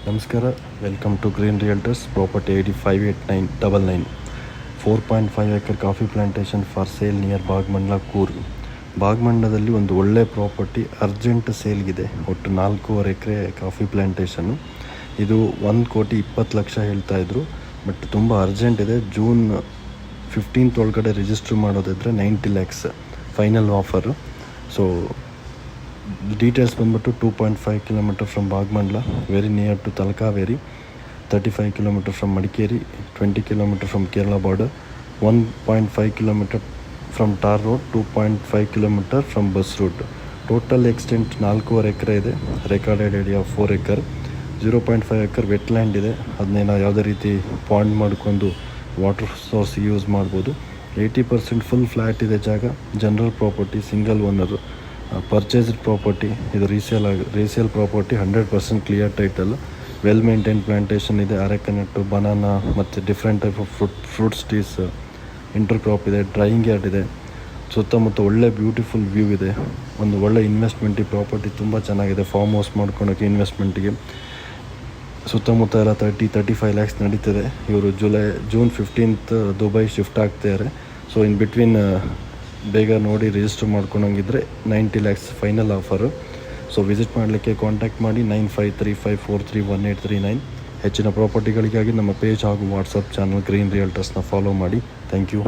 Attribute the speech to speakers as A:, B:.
A: ನಮಸ್ಕಾರ, welcome to green realtors property I D 589999. 4.5 acre coffee plantation for sale near Bhagamandala Coorg. ಭಾಗಮಂಡಲದಲ್ಲಿ ಒಂದು ಒಳ್ಳೆ property urgent ಸೇಲ್ಗಿದೆ. ಒಟ್ಟು 4.5 ಎಕರೆ ಕಾಫಿ ಪ್ಲಾಂಟೇಶನ್ನು. ಇದು 1,20,00,000 ಹೇಳ್ತಾಯಿದ್ರು, ಬಟ್ ತುಂಬ ಅರ್ಜೆಂಟ್ ಇದೆ. ಜೂನ್ 15th ಒಳಗಡೆ ರಿಜಿಸ್ಟ್ರ್ ಮಾಡೋದಿದ್ರೆ 90 lakhs final offer. So details ಬಂದ್ಬಿಟ್ಟು 2.5 kilometre from Bhagamandala, very near to Talakaveri, 35 kilometre from Madikeri, 20 kilometre from Kerala border, 1.5 kilometre from tar road, 2.5 kilometre from bus route. Total extent 4.5 ಎಕರೆ ಇದೆ. Recorded area 4 acre. 0.5 acre wetland ಇದೆ. ಅದನ್ನೇನೋ ಯಾವುದೇ ರೀತಿ pond ಮಾಡ್ಕೊಂಡು water source use ಮಾಡ್ಬೋದು. 80% full flat ಇದೆ ಜಾಗ. General property, single owner, purchased property. ಇದು resale property, 100% clear title. Well maintain plantation ಇದೆ. ಅರೆಕನಟ್ಟು, ಬನಾನಾ ಮತ್ತು different type of fruits trees, inter crop ಇದೆ. ಡ್ರೈಯಿಂಗ್ ಯಾರ್ಡ್ ಇದೆ. ಸುತ್ತಮುತ್ತ ಒಳ್ಳೆ ಬ್ಯೂಟಿಫುಲ್ ವ್ಯೂ ಇದೆ. ಒಂದು ಒಳ್ಳೆ ಇನ್ವೆಸ್ಟ್ಮೆಂಟ್. ಈ ಪ್ರಾಪರ್ಟಿ ತುಂಬ ಚೆನ್ನಾಗಿದೆ. ಫಾರ್ಮ್ ಹೌಸ್ ಮಾಡ್ಕೊಳೋಕ್ಕೆ ಇನ್ವೆಸ್ಟ್ಮೆಂಟಿಗೆ. ಸುತ್ತಮುತ್ತ ಎಲ್ಲ 30-35 lakhs ನಡೀತದೆ. ಇವರು ಜೂನ್ 15th ದುಬೈ ಶಿಫ್ಟ್ ಆಗ್ತಾಯಿದ್ದಾರೆ. ಸೊ ಇನ್ ಬಿಟ್ವೀನ್ ಬೇಗ ನೋಡಿ ರಿಜಿಸ್ಟರ್ ಮಾಡ್ಕೊಳಂಗಿದ್ರೆ 90 lakhs final offer. So visit ಮಾಡಲಿಕ್ಕೆ ಕಾಂಟ್ಯಾಕ್ಟ್ ಮಾಡಿ 9535431839. ಹೆಚ್ಚಿನ ಪ್ರಾಪರ್ಟಿಗಳಿಗಾಗಿ ನಮ್ಮ ಪೇಜ್ ಹಾಗೂ ವಾಟ್ಸಪ್ ಚಾನಲ್ ಗ್ರೀನ್ ರಿಯಲ್ಟರ್ಸ್ನ ಫಾಲೋ ಮಾಡಿ. Thank you.